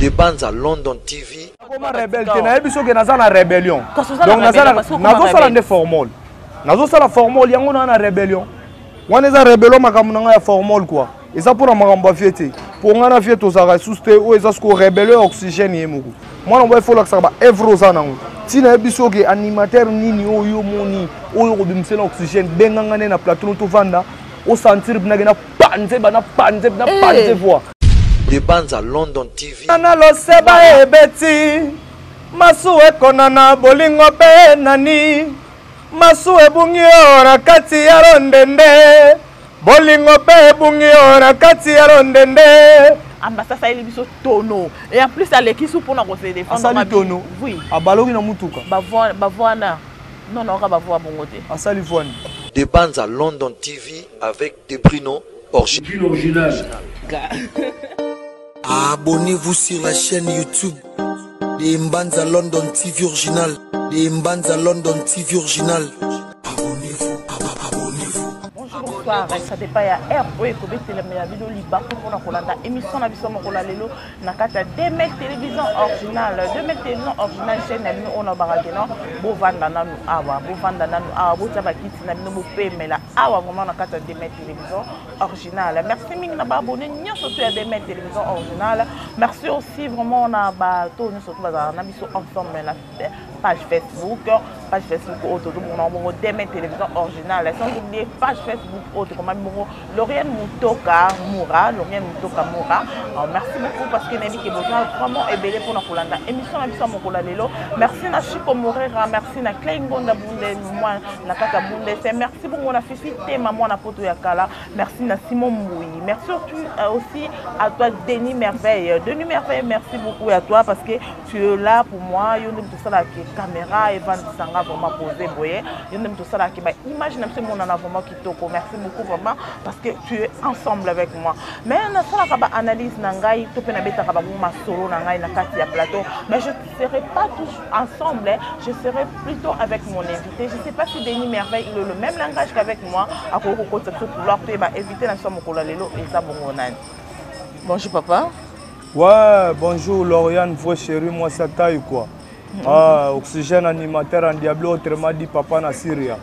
Des bandes à London TV. Comme rebelle, tu n'as pas que dans la rébellion. Donc nazo sala de formol. Nazo sala formol yango na rébellion. Wana eza rébellion makamuna ya formol quoi. Et ça pour la maramba fiete. Pour ngana fiete aux arrêts souste ou eza sko rébellion oxygène yemuku. Moi on va faut la saba evro za nango. Tina biso ke animateur nini oyo moni oyo ko bimsela oxygène bengangane na plateau to vanda au sentir bina panze voix. Des bandes à London TV. Nana lo seba e beti masu e konana bolingo pe nani masu e bungi ora kati ya rondende bolingo pe bungi ora kati ya rondende ambassade ça biso tono et en plus aleki sou pour na ko se défendre asali tono oui abaloki na mutuka bavwana non ka bavwa bongote asali fwani. Des bandes à London TV avec des Bruno original. Abonnez-vous sur la chaîne YouTube des Mbanza London TV Original. Des Mbanza London TV Original. Abonnez-vous, abonnez-vous. Bonjour, bonsoir. Ça dépend ya air oyo ko betela me ya video liba pour na kolanda émission na biso mokola lelo na kata Demet télévision original. Demet télévision original chaîne na bino ona barakena bo vanda nanu awa bo taba kiti na bino bo pemela awa vraiment na kata Demet télévision original. Merci mingi na ba abonné nyonso to ya Demet télévision original. Merci aussi vraiment na ba to nyonso to bazana na biso ensemble na page Facebook auto to mon Demet télévision original. Sans oublier page Facebook auto comme Lauriane Mutoka Moura. Merci beaucoup parce que Nabi qui besoin vraiment est belé pour nous kolanda émission na biso mokola lelo. Merci na Chico Morera, merci na Klingonda Bunde moi na kaka Bunde. Merci beaucoup na Fisité maman na poto ya kala. Merci na Simon Moui. Merci aussi à toi Denis Merveille. Denis Merveille, merci beaucoup à toi parce que tu es là pour moi. Yondem tout ça là qui caméra Evan Sanga vraiment posé boyer. Yondem tout ça là qui ba image na ce mon en vraiment qui toko. Merci beaucoup vraiment parce que tu es ensemble avec moi. Mais na ça là ba analyse na ngai to pe na beta ka ba ma solo na ngai na kati ya plateau. Mais je ne serai pas tous ensemble, je serai plutôt avec mon invité. Je ne sais pas si Denis Merveille il a le même langage qu'avec moi. À Koko Koto pouvoir te ba éviter na somme ko la lelo et ça bon onani. Bonjour papa. Ouais, bonjour Lauriane, vous chérie, moi ça taille quoi. Ah, oxygène animateur en diablo autrement dit papa na Syria.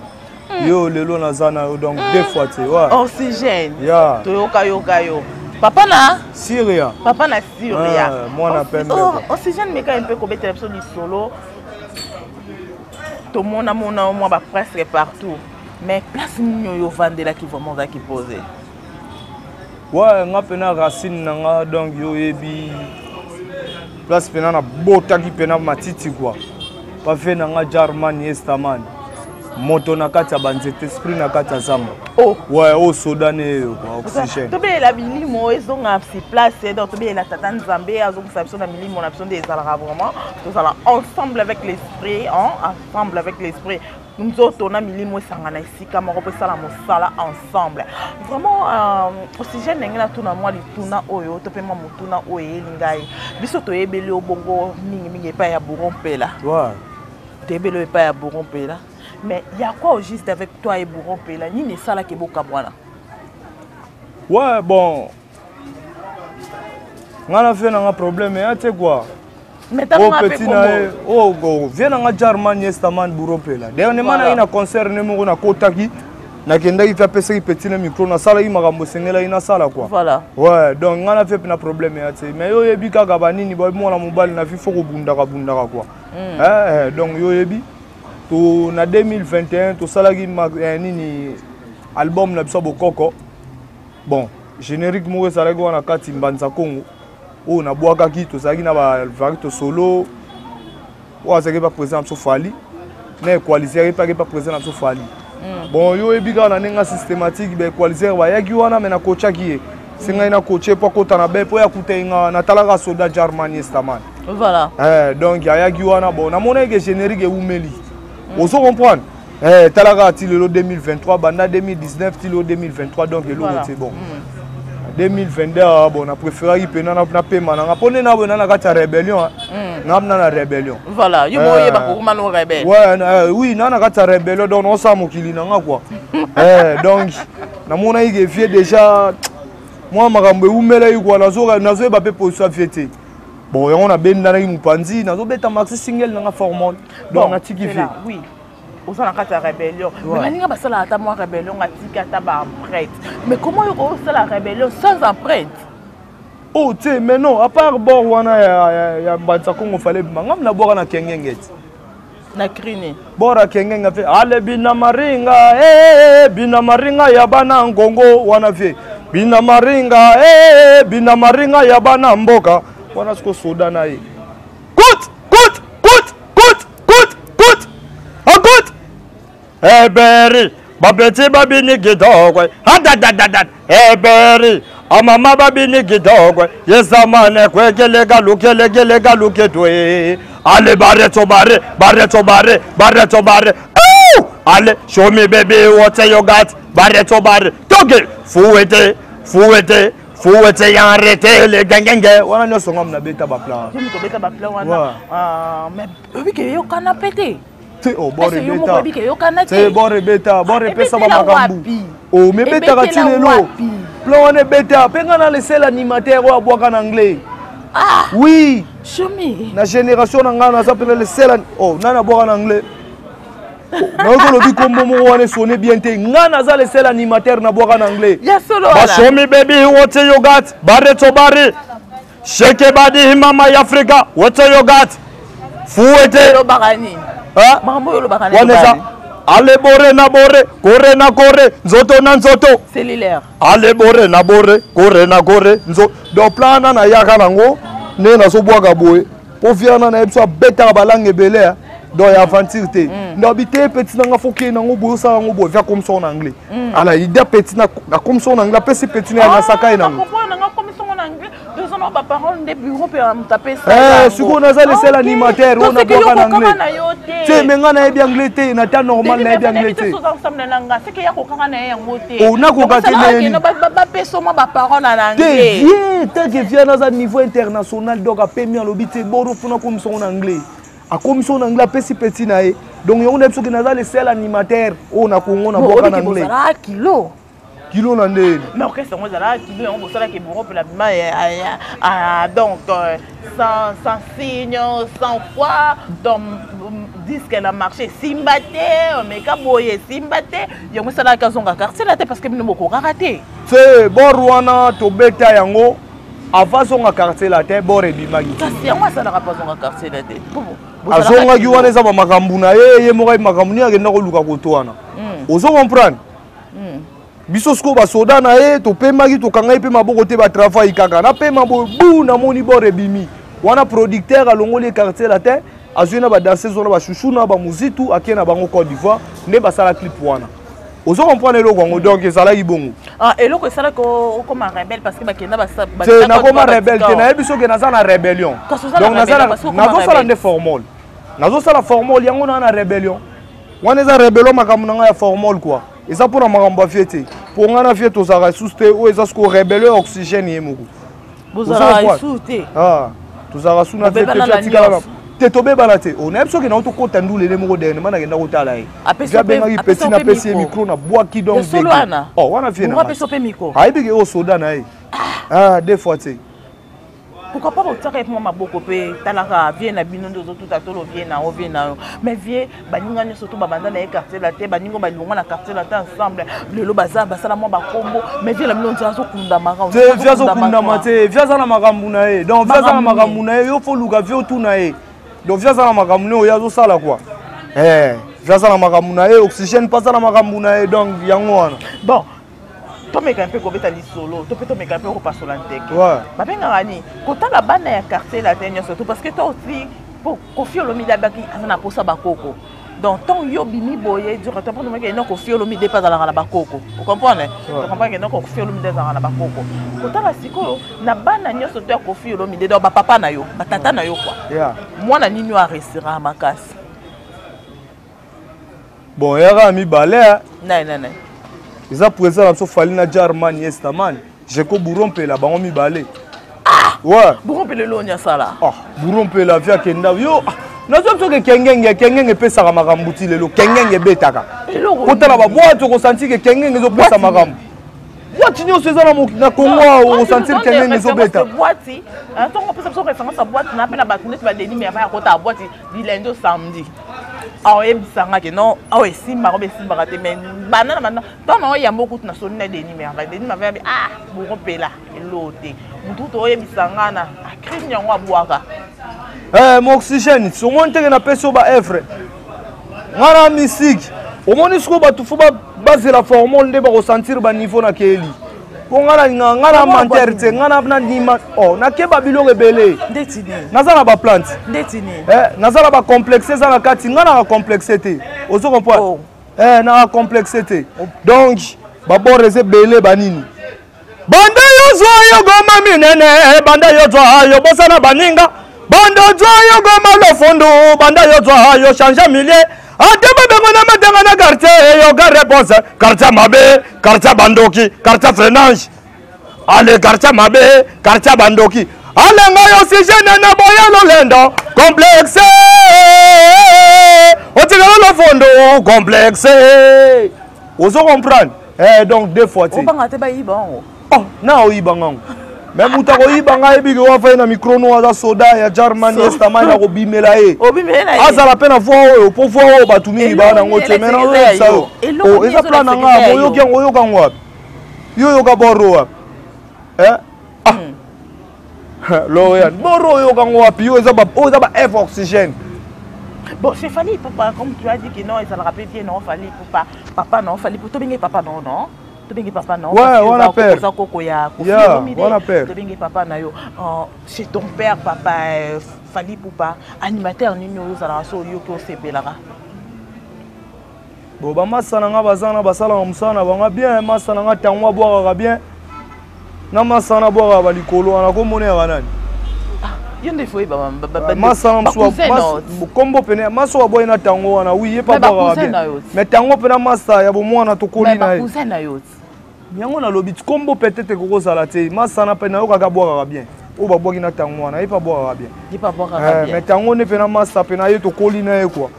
Yo lelo na zana donc deux fois tu vois. Oxygène. Yeah. Toyoka yo. Papa na Syria. Papa na Syria. Moi na pembe. Oxygène me ka un peu comme télévision du solo. Tout le monde a moi presque partout. Mais place nous yo vendela qui vraiment ça qui poser. Ouais, nga pena racine nanga donc yo ebi place pena na bota ki pena matiti quoi. Pas fait nanga German estaman. Moto na kati ya banzete esprit na kati ya zamba. Oh. Ouais, au Soudanais quoi, oxygène. To be la bilimo ezonga si place donc to be la tata Nzambe azonga sa biso na bilimo na biso des alra vraiment. Tous allons ensemble avec l'esprit, ensemble avec l'esprit. Nous autres, on a mis les mots sangana ici, comme on peut ça la mosala ensemble. Vraiment, oxygène n'est pas tout na moi, tout na oyo, to pe moi tout na oye lingai. Biso to ebele obongo mingi pas ya bourompe là. Ouais. Tebele pas ya bourompe là. Mais il y a quoi au juste avec toi et bourompe là? Ni ne ça là que boka bwana. Ouais, bon. On a fait un problème, mais tu sais quoi? Mais t'as pas fait comment? Oh, viens dans la Germanie, estaman bourompe là. D'ailleurs, on a un concert, on a Kotaki. Na kenda il fait passer petit le micro na sala imagambo sengela ina sala quoi. Voilà. Ouais, donc on a fait un problème ya tse. Mais yo yebi kaka banini boy mo na mobile na fi foko bundaka quoi. Donc yo yebi to na 2021 to sala ki nini album na biso bokoko. Bon, générique mo sala ko na kati Mbanza Congo. Oh na boaka ki to sala ki na ba varito solo. Ou ça qui pas présent sur Fali. Mais coalition pas présent sur Fali. Bon, yo ebiga na nenga systématique be coaliser wa yaki wana mena coacha ki singa ina coacher po kota na be po ya kutenga na talaka soda Germany estaman. Voilà. Donc ya yaki wana bon na mona ke générique e umeli. Oso comprendre. Talaka ti le 2023 banda 2019 ti le 2023 donc le c'est bon. 2022 bon na préféré y pena na pema na pone na bona na kata rébellion na rébellion. Voilà, yo moye ba ko mano rebelle. Ouais, oui, na kata rébellion donc on sa mokili na quoi. Donc na mona y vie déjà moi makambo umela y quoi nazo ba pe position fiete. bon on a ben dans mupanzi nazo beta maxi single na formol donc na tiki fait oui aux en cas de rébellion mais ninga basala ata moi rébellion atika ta ba prêtre mais comment yo ko la rébellion sans empreinte oh tu sais mais non à part bord wana ya banza kongo fallait ngam na bora na kengengeti na crine bora kengenga fe ale bina maringa bina maringa ya bana ngongo wana fe bina maringa ya bana mboka wana siko soda na ye kut akut eberi babeti babini gidogwe hadadadadat eberi amama babini gidogwe yezamane kwegelega luke twe ale bareto bare ale show me baby what you got bareto bare toge fuete ya arrêter les gangenge wana nyoso ngam na beta ba plan to beta ba plan wana mais obi ke yo kana pété oh bore beta obi ke yo kana te bore beta bore pesa ba makambu oh me beta ka tinelo plan wana beta penga na le seul animateur wa bwaka na anglais oui Choumi na génération na ngana ça peut le seul oh nana bwaka na anglais na lobi kombo mo wana sonné bien te ngana za le seul animateur na bwaka na anglais ya solo ba show me baby what you got bareto bare shake body mama ya Africa what you got fuete lo bagani mambo yo lo bagani ale bore na bore kore na kore nzoto na nzoto cellulaire ale bore na bore kore na kore nzo do plana na yaka nango ne na so bwaka boye po fiana na ebso beta balange belé do ya aventure te ndo bité petit nanga foké nango boyo sa nango boye via comme ça en anglais ala idée petit na comme ça en anglais pesi petit na sakai nango non ba parole de bureau pe am taper ça siko na za le seul animateur on a bwaka na anglais te menga na ebi anglais te na ta normal na ebi anglais te ensemble na nga c'est que ya ko kanga na yango te on a ko ka te na ba peso ma ba parole na anglais te tant que vient dans un niveau international donc a permis lobi te boro funa comme son anglais a comme son anglais pesi petit na e donc on a besoin que na za le seul animateur on a Congo na bwaka na anglais kilo na ndeni mais orchestre moi là kilo on bosala ke bureau pour la bima donc sans signe sans foi donc disque na marché simbate mais ka boye simbate yo mosala ka zonga quartier la parce que bino ko raté c'est borwana to beta yango avant zonga quartier la te bore bimagi kasi yango ça na rapport zonga quartier la te azonga ki wana za ba makambu na ye mokai makambu ni akenda ko luka kotwana ozo comprendre biso sko ba soda na ye to pemaki to kanga pe maboko te ba travail kaka na pe mabo bu na moni bore bimi wana producteur alongoli quartier la te azuna ba danser zona ba chouchou na ba muzitu akena bango Côte d'Ivoire ne ba sala clip wana ozo comprendre lo ngo donc ezala ibongo et loko sala ko comme un rebelle parce que ba kenda ba c'est na comme rebelle te na biso ke na za na rébellion donc na sala nde formol nazo sala formol yango na rébellion wana za rébellion makamuna nga ya formol quoi et ça pour la maramba fiete pour ngana fiete aux arrêts sous-té ou ça ce qu'on rébelle oxygène yemoko vous arrêts sous-té tous arrêts sous na tête te tobe balate on a besoin que na to kota ndule le moko dene mana kenda kotala ye ja benga ki petit na pesi micro na bois qui donc oh wana fiena on va pesope micro aibi ke o soda na ye des fois tu pourquoi pas otaka pour maboko pe talaka vie na bino ndozo tout à tolo vie na mais vie baninga nyo surtout babanda na quartier la te baningo balonga na quartier la te ensemble lelo baza basala mo ba kombo mais vie la bino nzo kunda maka te vie zo kunda mate vie za na makambu na ye donc vie za na makambu na ye yo fo luka vie otu na ye donc vie za na makambu ne oya zo sala quoi vie za na makambu na ye oxygène pas za na makambu na ye donc yango wana bon to meka un peu ko beta li solo to peut meka un peu ko pasola nteke ba benga ngani ko tala bana ya quartier la tenyo surtout parce que toi aussi pour Koffi Olomide baki ana posa bakoko donc tant yo bimi boye dura to pour meka non Koffi Olomide pas dans la bakoko vous comprenez vous comprenez que non Koffi Olomide dans la bakoko ko tala siko na bana nyoso to Koffi Olomide do ba papa na yo ba tata na yo quoi mwana nini wa restaurant makasi bon yara mi balé non ils ont présent dans ce falina Germany estaman j'ai ko burompe la bango mi balé ouais burompe le lonya sala burompe la via kenda yo na zo ke kengenge pesa ka makambuti lelo kengenge betaka kotala ba boato ko senti ke kengenge zo pesa makambu boîte nyonso eza na Congo osentir que nini ezobeta boîte ntongo mpesa biso référence ya boîte na mpe na bato neti badeni merva ya kota ya boîte dilendi o samedi aoyebisanga ke non awa esimbaka mpe esimbaka te mais banda na banda ntango na oyamba okutu na soni na deni merva yabi bokopela elo te mutu to oyebisanga na akrime yango abwaka mo oxygène somoni ndenge napesi yo baevre nga na misiki omoni sikoyo bato fo bazela formole nde bakosentir baniveau na keli po nga na mantere te nga na ndima nakeba biloko ebele naza na baplante naza na bacomplexe eza na kati nga na bacomplexe te ozo comprendre na bacomplexe te donc babore eza ebele banini banda yo zwa yo goma minene banda yo zwa yo bosana baninga banda zwa yo goma lofundu banda yo zwa yo change milieu ate babengo na matenga na quartier yo ga réponse quartier mabe quartier bandoki quartier frenange ale quartier mabe quartier bandoki ale nga yo oxygène na boya lolendo complexe otikala lofundu complexe ozo comprendre donc deux fois te obanga te bayiba ngo na oyibanga ngo même muta koyibanga ebiki wafa na micro no aza soda ya Germany estamani ya kobimela ye azala pe na voix oyo po voix oyo bato mingi bana ngo te mena oyo sao eza plan na nga oyoki yango oyoka ngo wapi yo yoka boro wapi loyan boro oyoka ngo wapi yo eza ba F oxygène. Bon, c'est Fally Ipupa, comme tu as dit que non, ils allaient rappeler bien, non, Fally Ipupa, papa non, Fally Ipupa, tu papa non, non. Tu papa non. Ouais, on appelle. On appelle. Tu papa nayo. Chez ton père, papa Fally Ipupa, animateur nini aux araso yoko sebelara. Bon, bah masana nga bazana basala musana banga bien, masana nga tangwa boira bien. Na masana boira balikolo ana ko mone banani. Yonde foi ba masana mswa kombo pene maswa boy na tango wana oui pas boira bien. Mais tango pena masa ya bomwana to kolina ye. Cousin na yo. Yango na lobi kombo peut-être ko sala te masana pena yo kaka boira bien. O ba boki na tango wana pas boira bien. Pas boira bien. Mais tango ne pena masa pena yo to kolina ye quoi.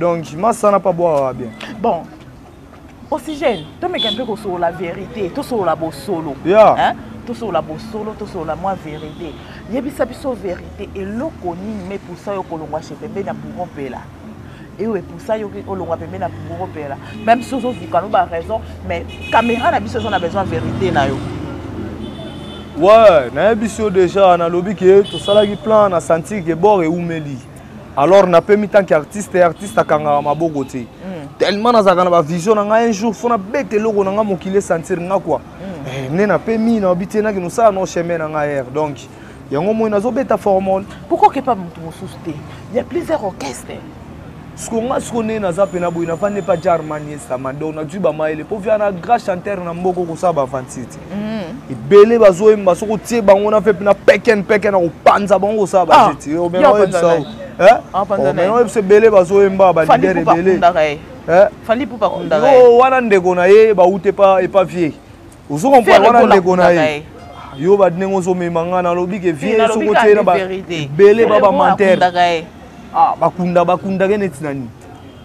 Donc masana pas boira bien. Bon. Oxygène, tu me un peu sur la vérité, tout sur la beau solo. Hein? Tout sur la beau solo, tout sur la moi vérité. Yebisa biso vérité et lokoni mais pour ça yo kolongwa chez Pembe na pour rompela. Et oui pour ça yo kolongwa Pembe na pour rompela. Même si on dit qu'on a raison, mais caméra na biso on a besoin de vérité na yo. Ouais, na biso déjà na lobby que tout ça là qui plan na senti que bord et oumeli. Alors na pas mis tant qu'artiste et artiste à kanga maboko te. Tellement na zakana ba vision na un jour fona bête logo na nga mokile sentir nga quoi. Ne na pas mis na obité na que nous ça no chemin na nga air. Donc yango mo na zo beta formol. Pourquoi que pas mutu mosuste? Il y a plusieurs orchestres. Ce qu'on a sonné na za pena boy na fa ne pas Germany ça mando na duba maile pour via na grand chanteur na mboko ko sa ba fantiti. Et belé bazo emba soko tie bango na fait na peken na ko panza bango sa ba titi. O ben o ça. Mais on se belé bazo emba ba leader belé. Fally Ipupa kundaka. Yo wana ndeko na ye ba ute pas et pas vieux. Ozo comprendre wana ndeko na ye. Yo ba dengo zo memanga na lobi ke vieux soko tie na ba belé baba menteur. Ah bakunda ke netinani.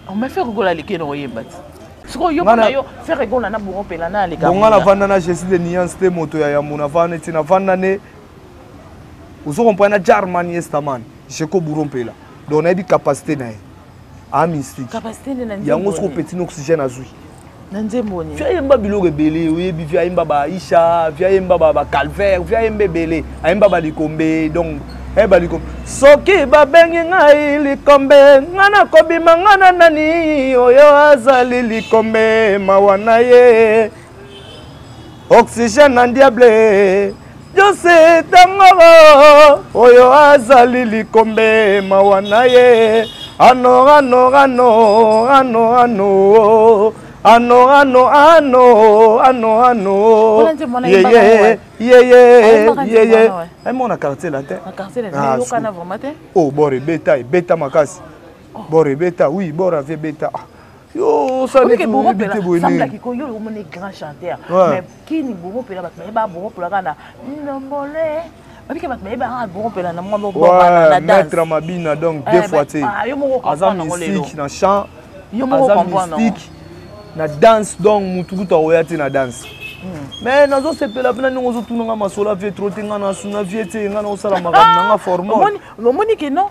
On m'a fait rigoler les no yembati. Siko yo na yo fait rigoler na buron pela na les gars. Bonga na vanda na Jésus de nuance te moto ya muna vana tina vanda ne. Ozo comprendre na Germany estaman. Jeko buron pela. Donc on a des capacités na. A mystique. Capacité de nanzi. Yango soko petit oxygène azui. Nanzi mboni. Via yemba biloko belé, oyebi via yemba ba Isha, via yemba ba Calvaire, via yemba belé, ayemba ba likombe donc ba likombe. Soki ba bengi ngai likombe, ngana kobima ngana nani, oyo azali likombe mawana ye. Oxygène na diable. Jose tango, oyo azali likombe mawana ye. Ano yeah. Mon quartier là tête. Quartier là, yo kana vraiment te. Oh bore beta makasi. Bore beta, oui, bore avec beta. Yo ça ne peut pas semble que yo on est grand chanteur. Mais qui ni bobo pela ba bobo pela kana. Nombole. Parce que maintenant, maître Mabina donc deux fois tu azam mystique na chant azam mystique na danse donc mutukuta oyati na danse mais nazo sepela pena ningo zo tunanga masola vie trop tenga na suna vie te nga na sala makambo nanga formal moni ke non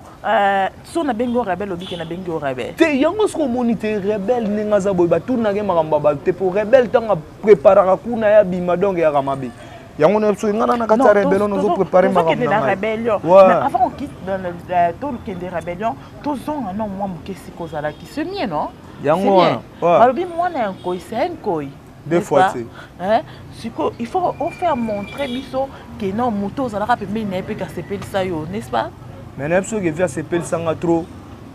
so na bengo rebelle obike na bengo rebelle te yango sko moni te rebelle ninga za boy ba tuna ke makambo ba te pour rebelle tanga préparer kuna ya bima donc ya kamabi yango na so nga na kata rebelle no zo préparer makambo na rébellion mais avant on quitte dans le tout le des rébellion to zonga non moi mukesi kozala ki c'est mien non yango balobi mwana nkoi c'est un koi des fois tu hein il faut faire montrer biso que non moto za la pembe na pe ka sepeli sa yo n'est-ce pas mais na biso ke via sepeli sanga trop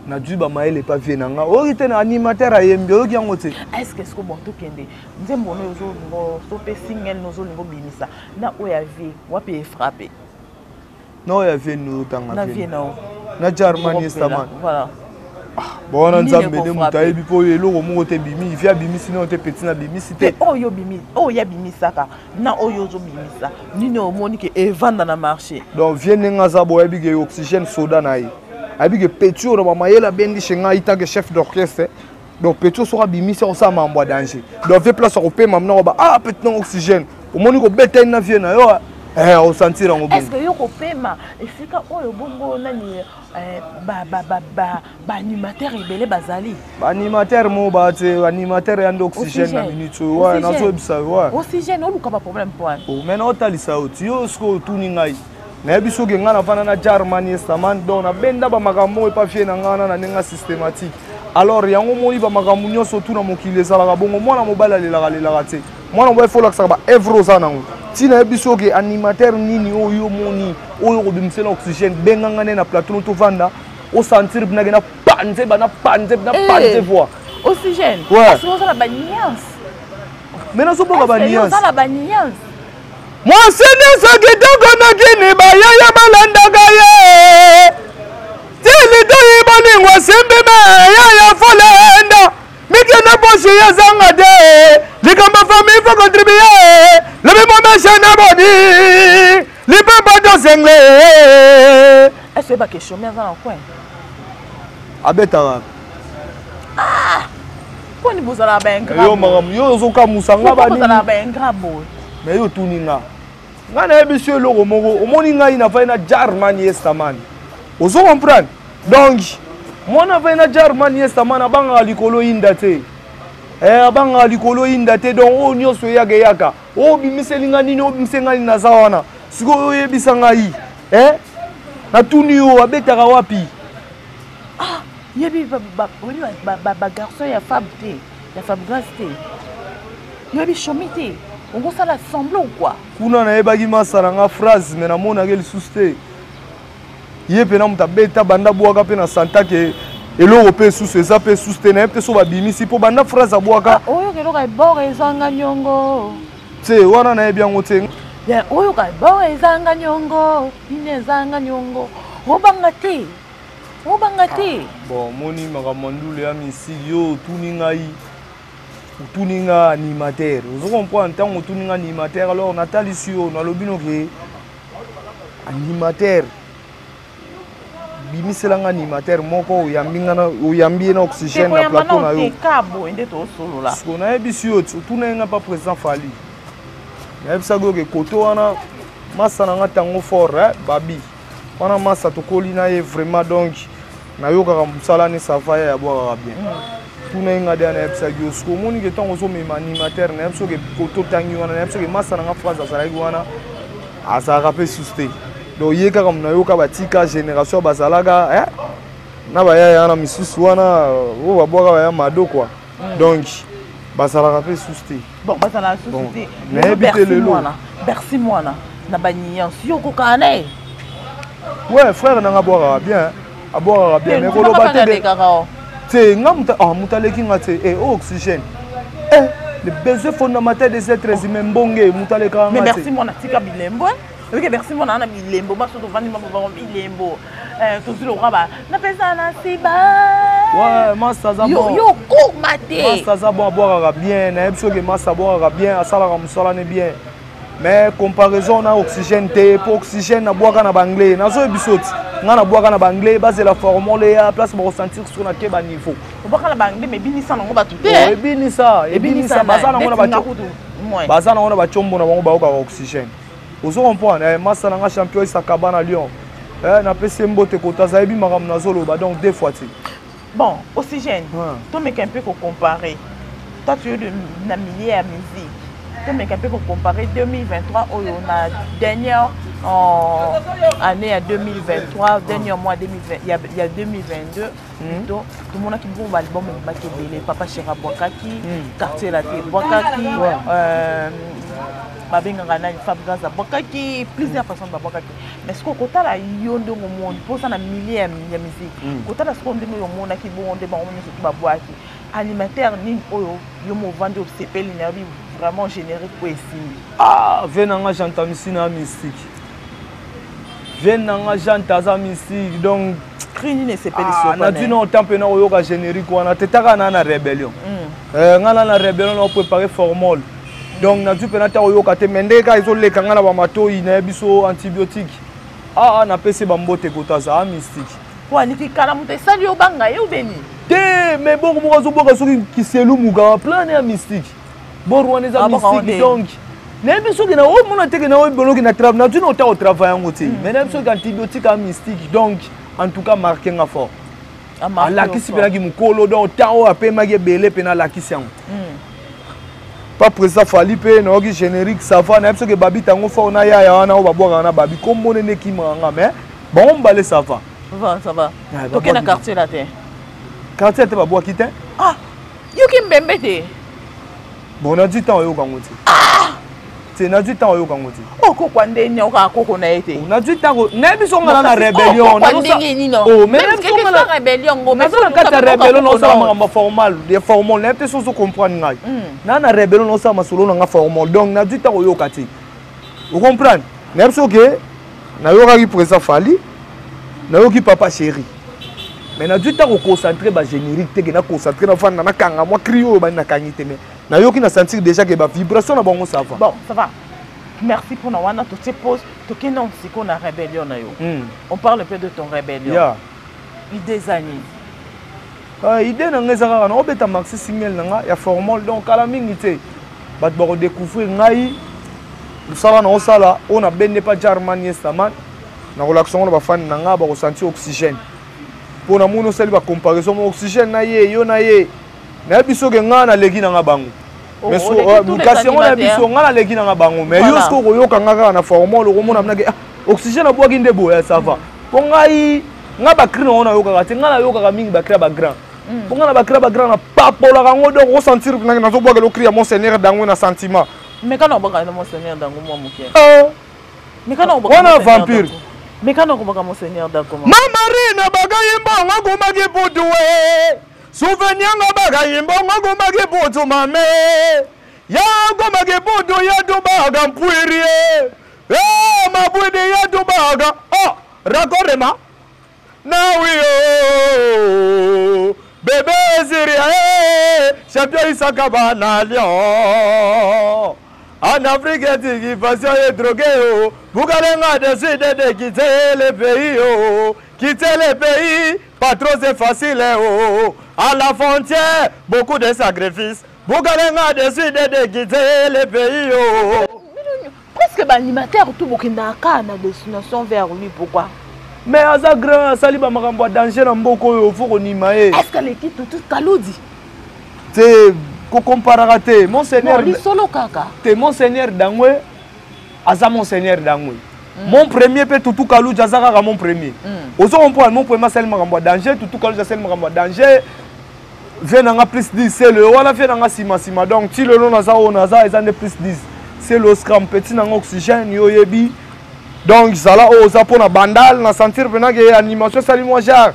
na duba maele pa vie nanga o ite na animateur ayembi o yango te est-ce que bon to kende nzembo no zo ngo so pe single no zo ngo bimisa na o ya vie wa pe frapper no ya vie no tanga na vie no na Germany staman voilà bon on nzambe de mutaye bi po eloko moko te bimi via bimi sinon te petit na bimi cité oyo bimi oyo bimisa ka na oyo zo bimisa nini o moni ke evanda na marché donc vienne ngaza boye bi ke oxygène soda na yi abi ke petio na mama yela bendi chenga ita ke chef d'orchestre donc petio sera bimisa o sa mambo danger donc fait place au pema na ba ah petit non oxygène o moni ko beta na vie na yo au sentir en est-ce que yo ko pema efika oyo bongo nani ba animateur ebele bazali animateur mo ba te animateur ya oxygène na minute ouais na so bisa ouais oxygène oluka ba problème point o mena otalisa oti yo sko tuni ngai na biso ke ngana fana na Germany staman donc na benda ba makambo e pa fie na ngana na nenga systématique alors yango moi ba makambo nyonso tuna mokile sala bongo mwana mobala lela te mwana mobala faut laksa ba evro za nango tina biso ke animateur nini oyo moni oyo ko bimsela oxygène benganga na plateau to vanda o sentir bina na panze voix oxygène parce que ça la baniance mais na so boka baniance ça la baniance moi c'est ça que donc na kini ba ya balanda gaye tili do yiboni ngwa sembe ma ya folenda mikena bosi ya zanga de likamba famille faut contribuer le même machin na body li papa do sengle est-ce que ba question mais dans coin abeta ah poni bozala ba ngra yo magam yo zo ka musanga ba ni bozala ba ngra bo mais yo tuninga ngana ebisio loko moko omoni ngai na fa na Germany estaman ozo comprendre donc mona fa na Germany estaman abanga likolo inda te abanga likolo inda te donc o nyoso yaka o bimiselinga nini o bimisenga ni na zawana siko oyebisa ngai na tuni yo abetaka wapi ah yebi ba garçon ya fab te ya fab grace te yebi chomité on go sala semblant ou quoi kuna na yebaki masala nga phrase mais na mona ke lisusu te ye pena muta beta banda bwaka pe na santa ke eloko pe susu eza pe susu te na ye pe so babimisi mpo banda phrase abwaka oyo keloko ebora ezanga nyongo te wana na yebi yango te oyo ka ebora ezanga nyongo ine ezanga nyongo obanga te bon moni makambo ndule ya misili yo otuni ngai otuninga animateur ozo comprendre ntango otuninga animateur alors natalisi yo nalobi noke animateur bimiselanga animateur moko oyambi na oxygène na plateau na yo siko nayebisi yo otunenga pa président fali nayebisaki yo ke koto wana masa nanga ntango fort babi wana masa tokoli na ye vraiment donc nayokaka mosala ni sava ya bwakaka bien tuna inga de na yebisaki yo siko omoni ke ntango ozomema animateur na yebiso ke koto tangi wana na yebiso ke masa nanga phrase azalaki wana azalaka mpe susu te donc ye kaka nayoka batika génération bazalaka na bayaya wana misusu wana oyo babwaka baya mado quoi donc bazalaka mpe susu te bon bazalaka susu te nayebi te lelo bersi mwana na baniance yo okokaka na ye ouais frère nanga abwakaka bien mais koloba te te nga mutu aleki nga te oxygène le besoin fondamental des êtres humains mbonge mutu alekaka nga te mais merci mwana tika bilembo ok merci mwana ana bilembo baso tovandi mabobako bilembo tozili okaba napesa na siba ouais masa aza bon yo koma te masa aza bon abwakaka bien nayebi soki masa abwakaka bien asalaka mosala ne bien mais comparaison na oxygène te po oxygène abwaka na banglais nazoyebi so ti ngana boaka na banglais base la formule ya place ba ressentir sur na ke ba niveau boaka na banglais mais binisa nango ba tuté ebinisa bazana ngona ba chombo na bango ba oka oxygène ozo comprendre massa na champion Sakaba na Lyon na pesi mbote kota zaebi makam na zolo ba donc deux fois ti bon oxygène to meka un peu ko comparer toi tu es de na milieu à musique to meka un peu ko comparer 2023 on a dernière année à 2023 dernier mois 2020 il y a 2022 donc tout le monde qui bon album Makebele Papa Chera Bwakaki quartier la Bwakaki babenganga na Fabrice Bwakaki plusieurs personnes Bwakaki mais ce qu'on kota la yondo au monde pour ça na milieu ya musique kota la ce qu'on demande au monde qui bon débat on surtout babwaki animateur ni oyo yo mo vendre sepeli na vraiment générique pour essayer venanga chanta misina mystique venanga chanta za mystique donc crini ne sepeli na tu non temps pena oyo ka générique wana tetaka na rébellion ngana na rébellion on préparer formol donc na tu pena ta oyo ka te mendeka izoleka ngana ba matoi na biso antibiotique na pese bambote kota za mystique kwa nikikala muta sali yo banga yo beni te mais bon mo zo boka soki kiselu muka plan ya mystique bon rwanda za mystique donc même si on a au teke na o boloki na travail na tu no ta au travail en côté mais même si antibiotique à mystique donc en tout cas marqué nga fort la kisi pena ki mukolo donc ta o ape magi belé pena la kisi en pas président fali pe na oki générique ça va même si que babi tango fort na ya wana o babwa na babi comme on ne ki manga mais bon balé ça va to ke na quartier la te quartier te babwa kite yo ki mbembe te bon na du temps yo kango te na du temps oyo kango ti okokwa ndenge oka koko na ete na du temps na biso ngala na rébellion na mais biso ngala rébellion ngo mais na kata rébellion no sala manga formal des formal na peut so comprendre ngai na rébellion no sala masolo na nga formal donc na du temps oyo kati vous comprenez na biso que na yo ki président fali na yo ki papa chéri mais na du temps ko concentrer ba générique te que na concentrer na fana na kanga moi crio ba na kangite mais na yo ki na sentir déjà que ba vibration na bango ça va bon ça va merci pour na wana to te pose to ke non siko na rébellion na yo on parle un peu de ton rébellion idées années idée na ngeza kana obeta maxi single na ya formal donc kala mingi te bat ba découvrir ngai sala na osala on a bende pas Germany staman na relaxation na ba fan na nga ba ressentir oxygène pour na muno sali ba comparaison oxygène na ye yo na ye na biso ke nga na leki na nga bango mais so bukasi na biso nga na leki na nga bango mais yo sko ko yoka nga na formol ko mona mna ke oxygène na boaki nde boya ça va po ngai nga ba krina ona yoka te nga na yoka ka mingi ba kra ba grand po nga na ba kra ba grand na papola kango donc o sentir na zo boaka lo cria mon seigneur dango na sentiment mais kana boaka na mon seigneur dango mo mukia mais kana boaka wana vampire mais kana boaka mon seigneur dango mama rina bagayimba ngoma ke potuwe souvenir ngabaga yimbo ngoma ke poto mame ya ngoma ke poto ya dobaga mpwirie mabwede ya dobaga rakorema nawi bébé Syria champion Sakaba na Lyon en Afrique qui faisait droguer Bougalenga décide de quitter le pays quitter le pays pas trop c'est facile à la frontière beaucoup de sacrifices Bougalenga décide de quitter le pays presque l'animateur tout bokenda ka na destination vers lui pourquoi mais aza grand saliba makambo danger na mboko yo faut konima est-ce que l'équipe tout kalodi c'est ko comparera te monseigneur solo kaka te monseigneur dangwe aza monseigneur dangwe mon premier pe tutu kalou jazaka ka mon premier ozo comprendre mon premier sel makambo danger tutu kalou jazaka sel makambo danger venanga plus 10 c'est le wala venanga sima donc ti le nom naza onaza ezande plus 10 c'est le scram petit nanga oxygène yo yebi donc zala oza pona bandal na sentir pena que animation sali moi genre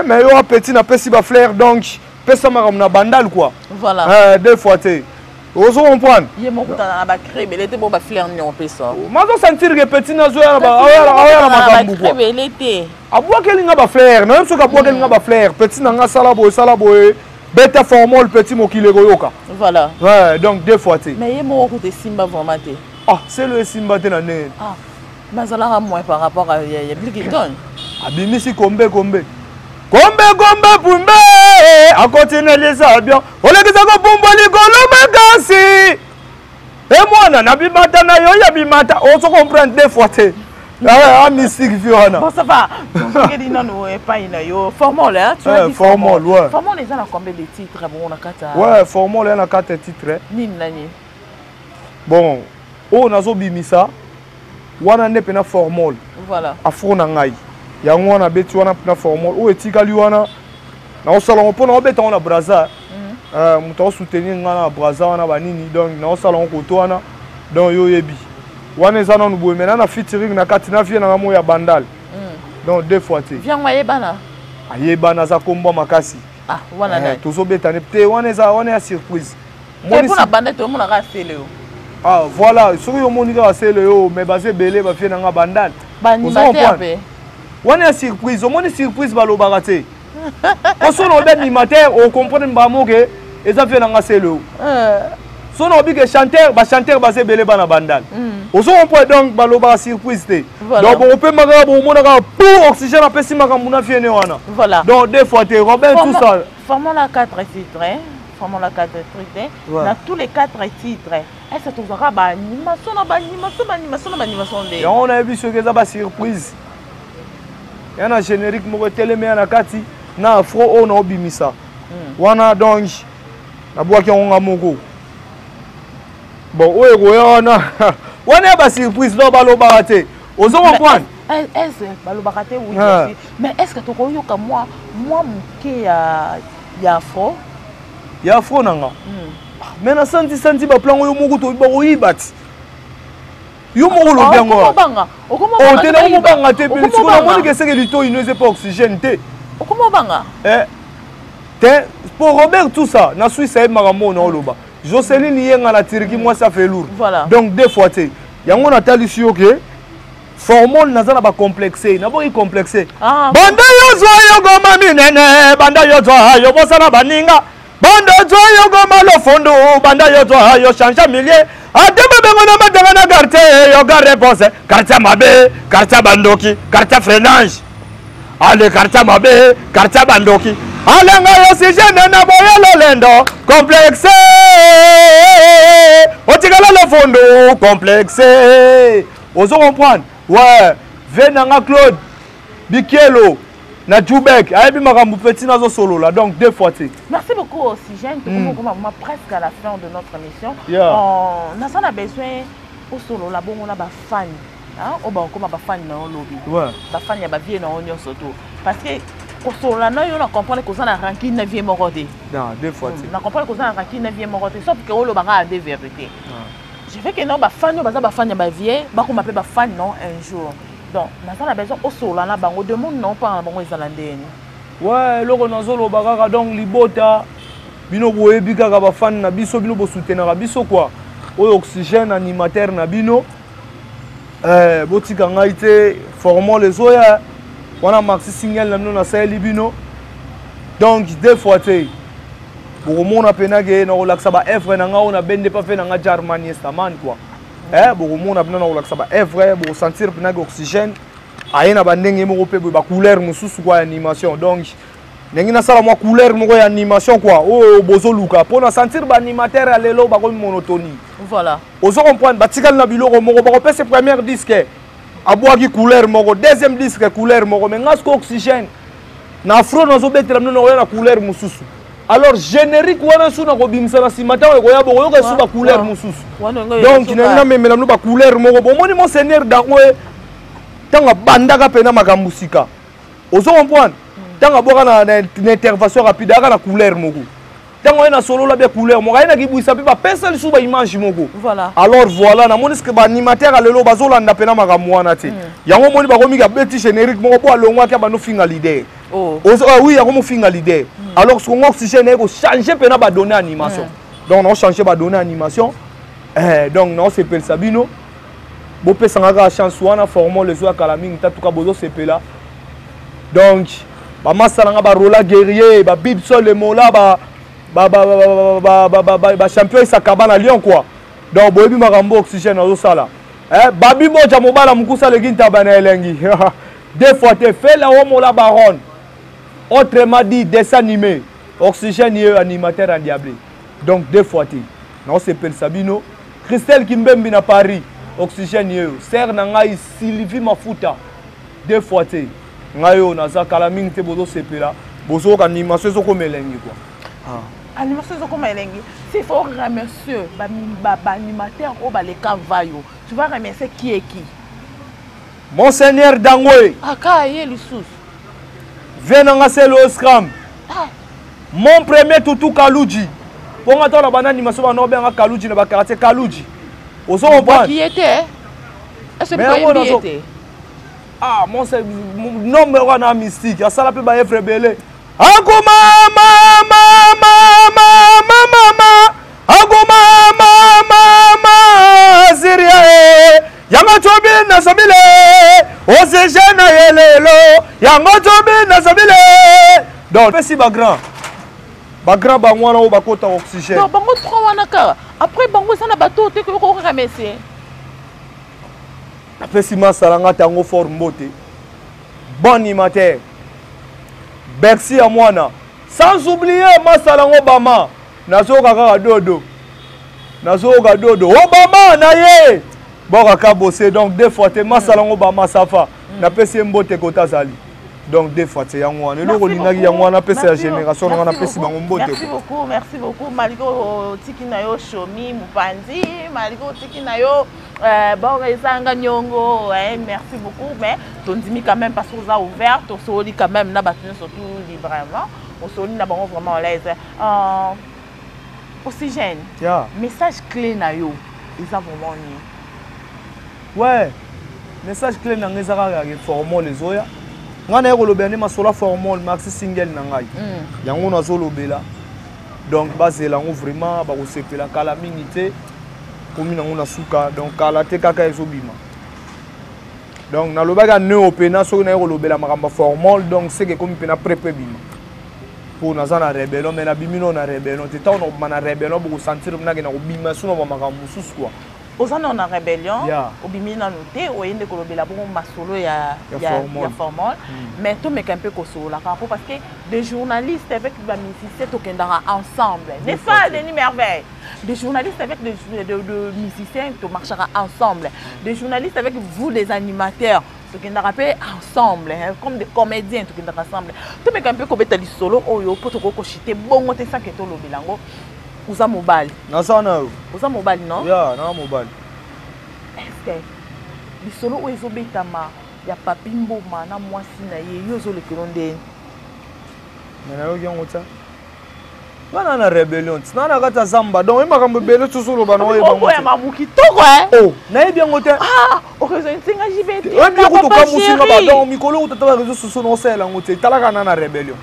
mais yo petit na pesi ba flair donc pesa makambo na bandal quoi voilà deux fois te ozo comprendre ye mo kutana ba crème il était bon ba flair ni on pesa mazo sentir que petit na zo ya ba awela makambo quoi crème il était abwa kelinga ba flair même so ka bwa kelinga ba flair petit nanga sala boy beta formol petit mokile koyoka voilà donc deux fois te mais ye mo ko te simba vraiment te c'est le simba te na ne mazala moins par rapport à Bilkiton abimisi kombe pumbe a continuer les avions olekisa ko pumbo likolo makasi et moi na bimata na yo ya bimata on se comprend deux fois te la mystique fiona bon ça va donc il non no pas ina yo formol hein tu as dit formol ouais formol les a combien de titres bon on a 4 ouais formol on a 4 titres nini nani bon on a zo bimisa wana ne pena formol voilà afro na ngai yango wana beti wana pena formol o etikali wana na osala mpona obeta wana braza muto soutenir ngana braza wana banini donc na osala koto wana donc yo yebi wana ezana no boye mena na featuring na kati na vie na mo ya bandal donc deux fois te viens moi yebana ayebana za komba makasi wana na tozo beta ne te wana ya surprise moi pour la bandal to mona ka sele yo voilà soki yo moni ka sele yo mais basé belé ba vie na nga bandal banimateur wana ya surprise o moni surprise balobaka te parce qu'on a animateur on comprend pas mot que et ça fait nga selo so no bi que chanteur basé belé bana bandal on se comprend donc baloba surprise te donc on peut maga bon mona ka pour oxygène a pesi maga muna fiene wana voilà donc deux fois te Robin tout ça formons la 4 titres formons la 4 titres dans tous les 4 titres est-ce que tu auras ba animation de on a vu ce que ça ba surprise yana générique moko teleme na kati na afro on obimisa wana donc na boaki on moko bon oye wana wana ba surprise lo baloba te ozo comprendre est-ce baloba te oui mais est-ce que tu koyoka moi muke ya afro nanga mais na senti ba plan yo moko to ba oyibati yo moko lo bien ngwa o te na mo banga te pe tu na moni que c'est que lito il ne pas oxygène te comment banga te pour Robert tout ça na Suisse ay magambo na oloba Jocelyne yenga na Turquie moi ça fait lourd donc deux fois te yango na tali si OK formol nazana ba complexé na bo complexé banda yo zo yo goma minene banda yo zo yo bosana baninga banda zo yo goma lo fondo banda yo zo yo changer millier adema bengo na matanga na quartier yo ga réponse quartier mabe quartier bandoki quartier frenange ale quartier mabe quartier bandoki ale nga yo si jeune na boyelo lendo complexe otikala le fondo complexe ozo comprendre ouais venanga Claude Bikelo na Djoubek ayebi makambu petit nazo solo là donc deux fois te merci beaucoup Oxygène comme presque à la fin de notre émission on a besoin au solo là bon on a ba fan hein o ba comme ba fan na lobby ba fan ya ba vie na onyo soto parce que au solo là on comprend que ça na ranking 9e morode non deux fois te on comprend que ça na ranking 9e morode sauf que o lo ba ga des vérités je fais que non ba fan yo ba fan ya ba vie ba ko m'appeler ba fan non un jour donc on a besoin au solo là bango de monde non pas bango izalandeni ouais loko nazolo bakaka donc libota bino boyebi kaka ba fan na biso bino bo soutenir biso quoi oyo Oxygène animateur na bino botika ngai te formons les oya wana maxi single na no na sali bino donc deux fois te pour mona penage na relaxa ba evre na nga ona bende pa fe na nga Germany staman quoi pour mona pena na relaxa ba evre pour sentir penage Oxygène ayena bandenge moko pe ba couleur mususu quoi animation donc nengi na sala mo couleur moko ya animation quoi o bozo luka pona sentir ba animateur alelo ba ko monotonie voilà ozo comprendre batikal na biloko moko ba ko pese premier disque abwaki couleur moko deuxième disque couleur moko mais ngasko Oxygène na afro nazo betela mno na couleur mususu alors générique wana suna ko bimisa na simata ko ya bo ko suba couleur mususu donc na memela mno ba couleur moko bo moni monseigneur dako tanga bandaka pena makambusika ozo comprendre tanga boka na intervention rapide aka na couleur moko tango na solo la be couleur moko na kibwisa pe ba pesa lisuba image moko voilà alors voilà na moni que ba animateur alelo bazolanda pena makambo wana te yango moni ba komi ka beti générique moko bo alongwa ka ba no finga leader oui yango mo finga leader alors ce qu'on Oxygène eko changer pena ba donner animation donc on changer ba donner animation donc non c'est pel Sabino bo pesa ngaka chance wana formons les oya kala mingi tatuka bozo sepela donc ba masala ba rola guerrier ba bibso le mola ba champion Sakaba na Lyon quoi donc boyebi makambo Oxygène ozo sala babi moja mobala mukusa le ginta bana elengi Deux fois, tu fais la homo la baronne. Autrement dit, dessin animé. Oxygène et animateur endiablé. Donc, deux fois, tu. Non, c'est Pel Sabino. Christelle Kimbembi na Paris. Oxygène et Serre Nangaï Sylvie Mafuta. Deux fois, tu. Ngayo, Naza Kalaming, te bozo sepela. Bozo animation, c'est comme elengi quoi. Animation, c'est comme elengi. C'est fort remercier. Animateur, oh, les cavailles. Tu vas remercier qui est qui? Monseigneur Dangwe. Ah, il y a les sous. Venanga c'est le scram. Mon premier toutou Kalouji. Pour moi, la banane animation, on a bien Kalouji, le karaté Kalouji. Aux autres, qui était? Est-ce que qui était? Ah, mon nom est mystique. Ça la peut pas être rebelle. Agoma, mama, Agoma, mama, Syria. Yangotobi na sabile. Oseje na yelelo. Yangotobi na sabile. Donc, c'est grand. Bagrand bangwana ou bakota oxygène. Non, bango 3 wanaka. Après bango ça na bateau te ko remercier. Après si masalanga tango fort mbote. Bon animateur. Merci à moi. Sans oublier masalango Obama. Nazoka kaka dodo. Nazoka dodo. Obama na ye. Bon kaka bosser donc deux fois te masalango Obama safa. Na pesi mbote kota zali. Donc deux fois c'est yango wana. Loko lingaki yango wana pesi la génération na pesi bango mbote. Merci beaucoup. Maliko tiki na yo Shomi Mupanzi, Maliko tiki na yo bon ezanga nyongo. Merci beaucoup mais tondimi quand même parce que vous a ouvert, to soli quand même na battu surtout librement. On soli na bango vraiment à l'aise. Oxygène. Yeah. Message clé na yo. Ils ont vraiment ni. Ouais. Message clé na ngezaka ya formol les oya. Ngana yako lobene masola formol maxi single na ngai. Yango na zo lobela. Donc base lango vraiment ba ko sepela kala minité. Komi nango na suka donc kala te kaka ezobima. Donc na lobaka ne opena so na yako lobela makamba formol donc c'est que comme pena prépé bima. Pour na zana rebellion mais na bimino na rebellion te ta on na rebellion pour sentir na ke na bima so na makamba mususu quoi. Aux en rébellion, au bimina noté, au yende kolobela bon masolo ya formol, mais tout me un peu kosola parce que des journalistes avec des musiciens tokendara ensemble. N'est pas Denis Merveille. Des journalistes avec des musiciens qui marchera ensemble. Des journalistes avec vous des animateurs tokendara ensemble, comme des comédiens tokendara ensemble. Tout me un peu kobeta li solo oyo potoko kochite bon te ça que to lobelango. Uza mobile. Nasana. Uza mobile non? Yeah, na mobile. Est-ce que les solo où ils ont bétama, ya papi mboma na mwasi na ye yozo le kolonde. Na yo yango ta. Bana na rebellion. Na kata zamba. Donc ima kambe belo tsolo bana oye bango. Oh ya mamuki toko Oh, na ye bien ngote. Ah, okezo ntinga jibete. Ouais, bien ko to kamusi ngaba donc mikolo utata réseaux sociaux no sela ngote. Talaka na rebellion.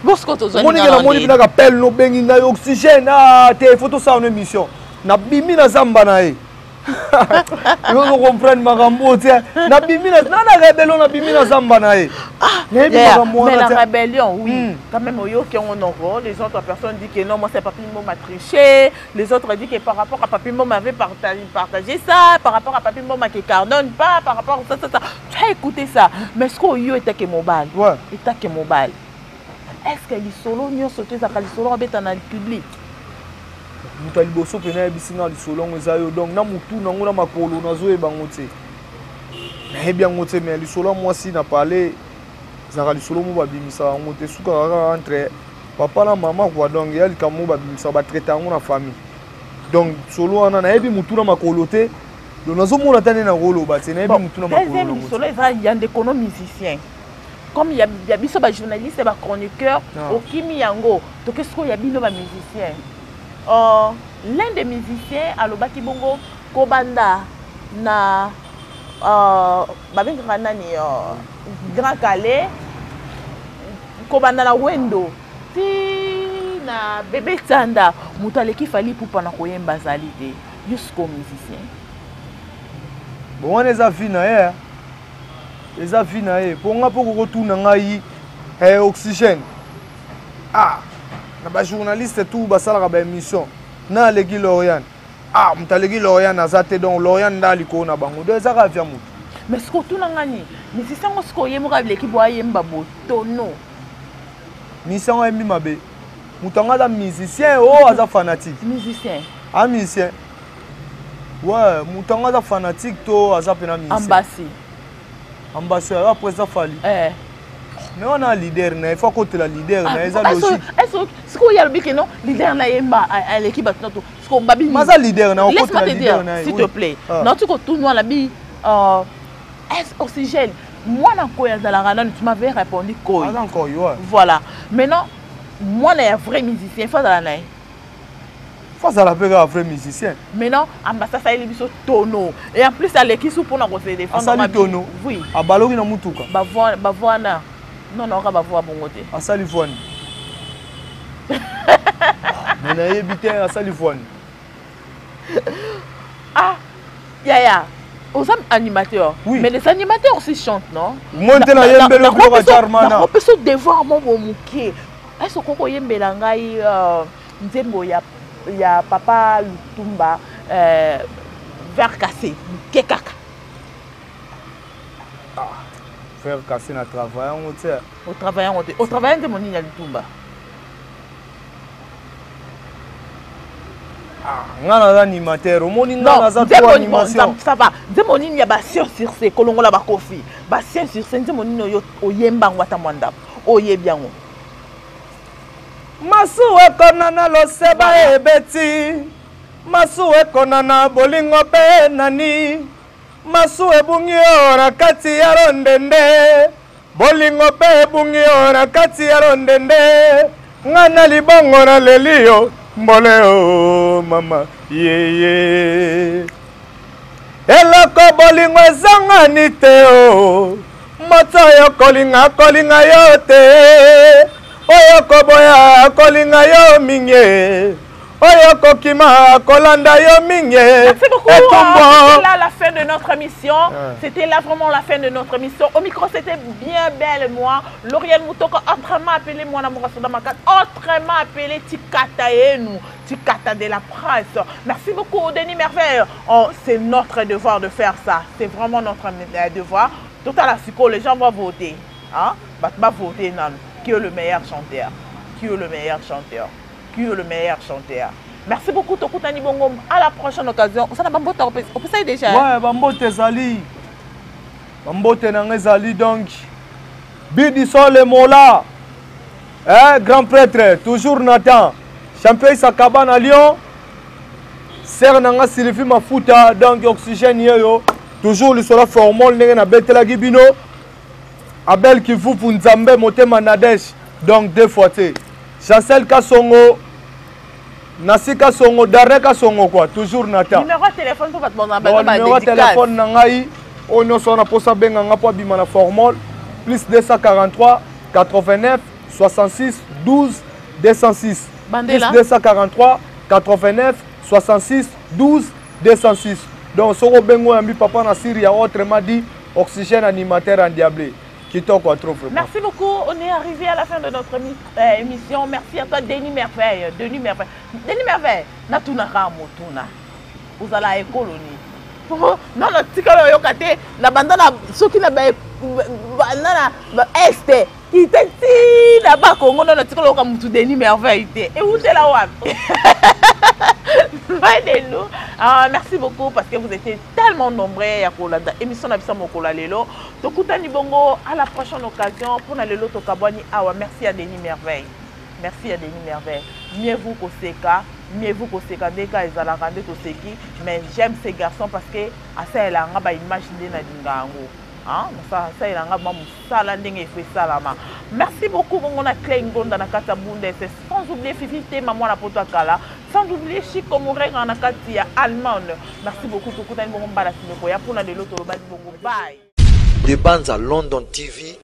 Bosco to zoni. Moni na moni bina ka pel no bengi na oxygène na te photo ça en émission. Na bimi na zamba na ye. Vous comprenez makambo tie. Na bimi na rebellion na bimi na zamba na ye. Mais la rébellion, oui. Quand même oyo qui on oro, les autres personnes disent que non, moi c'est Papi Mboma m'a triché. Les autres disent que par rapport à Papi Mboma m'avait partagé ça, par rapport à Papi Mboma qui cardonne pas, par rapport à ça. Tu as écouté ça. Mais ce qu'on yo était que mobile. Ouais. Était que mobile. Est-ce que les solos n'y ont sauté ça, les solos en dans le public? Mutali boso pena bisinga li solo ngezayo donc na mutu na ngona makolo na zo e bangote. Na hebia ngote mais li solo moi si na parler zaka li solo mo ba bimisa ngote suka entre papa na maman quoi donc ya li kamo ba bimisa ba traiter ngona famille. Donc solo ana na hebi mutu na makolo te. Donc nazo mona tane na rolo ba te na hebi mutu na makolo. Deuxième solo il y a des musiciens. Comme il y a biso ba journaliste et ba chroniqueur au kimi yango donc qu'est-ce qu'il y a bino ba musicien. L'un des musiciens à l'Obaki Bongo Kobanda na babengaka nani Grand Calais Kobanda na Wendo ti na Bébé Tanda mutu aleki fali pupa na koyemba zali te jusqu'au musicien. Bon on eza fina ye. Eza fina ye. Pour nga poko kotuna ngai oxygène. Ah na ba journaliste tout basala ba émission na legi Lorian. Ah mutalegi Lorian azate donc Lorian ndali ko na bango. De ezaka via mutu. mais ce que tout n'angani mais c'est ça on ce qu'il y a moi avec qui boit yemba botono mission emi mabe mutanga da musicien oh aza fanatique musicien ah musicien ouais mutanga da fanatique to aza pena musicien ambassadeur après ça fali mais on a leader il faut que la leader na eza logique est-ce qu'il y a le bic non leader na yemba à l'équipe maintenant ce qu'on babi maza leader na laisse-moi te dire s'il te plaît non tu que tout noir la bi oxygène moi na koya dans la rana tu m'avais répondu quoi encore voilà maintenant moi là vrai musicien faut dans la naï face à la pega vrai musicien maintenant ambassadeur ça il biso tono et en plus à l'équipe sous pour na ko se défendre ma tono oui a balogi na mutuka ba voix na non non ba voix bongote asali foni mais na yebite asali foni ah ya aux animateurs oui. Mais les animateurs aussi chantent non montena yembelo ko charmana on peut se devoir mon moké est-ce que yembela ngai nzembo ya papa Lutumba vers cassé kekaka faire casser na travail au travail de mon nina Lutumba ngana animateur omoni ngana za to animation ça va nzembo nini ya ba science sur ce kolongola ba kofi ba science sur ce nzembo nini yo oyemba ngwata mwanda oyebiango masu ekonana loseba ebeti masu ekonana bolingo pe nani masu ebungi ora kati ya rondende bolingo pe ebungi ora kati ya rondende ngana libongo na lelio mbole o mama yeye eloko bolingo ezangani te o moto yo kolinga yo te oyo koboya kolinga yo mingi oyo kokima kolanda yo mingi. Merci beaucoup. C'était là la fin de notre émission. C'était là vraiment la fin de notre émission. Au micro c'était bien belle moi Lauriane Moutoko, autrement appelé moi autrement appelé Tikata et nous Tikata de la presse. Merci beaucoup Denis Merveille. C'est notre devoir de faire ça. C'est vraiment notre devoir. Tout à l'heure, les gens vont voter. Hein? Va voter non. Qui est le meilleur chanteur? Qui est le meilleur chanteur? Qui est le meilleur chanteur? Merci beaucoup Tokutani Bongo. À la prochaine occasion. Ça n'a pas beaucoup on peut ça déjà. Ouais, Bambote Zali. Bambote Nangé Zali donc. Bidi Sol Mola. Grand prêtre, toujours Nathan. Champion Sakaba à Lyon. Serre Nanga Silifi Mafuta donc oxygène yo. Toujours le sola formol na betela gibino. Abel Kifu Nzambe Motema Nadesh donc deux fois té. Chancel Kasongo Nasika Songo Dareka Songo quoi toujours Nathan. Numéro de téléphone pour votre bon numéro de téléphone nangai on no sona posa benga nga po bima na formol plus 243 89 66 12 206 Bandela. plus 243 89 66 12 206 donc soko bengo yambi papa na Syria autrement dit oxygène animateur endiablé. Merci beaucoup. On est arrivé à la fin de notre émission. Merci à toi, Denis Merveille. Denis Merveille, Natunaka Motuna. Vous allez à la colonie. Non, non, tu as yokate la bandana ceux qui la bandana est il était là-bas Congo non tu as mutu Denis Merveille et où c'est là où merci beaucoup parce que vous étiez tellement nombreux à Kolanda émission na bisa mokola lelo tokutani bongo à la prochaine occasion pour na lelo tokabwani awa. Merci à Denis Merveille. Merci à Denis Merveille. Mieux vous qu'au Seka Deka et Zalakande Toseki. Mais j'aime ces garçons parce que à ça il a une image de Nadingango. Hein? Ça il a un merci beaucoup on a Klengon dans la Kata Bunde sans oublier Fifité maman la poto kala sans oublier Chico Morenga na Katia allemande. Merci beaucoup tout le monde pour la pour la de l'autre bye. De Banza London TV.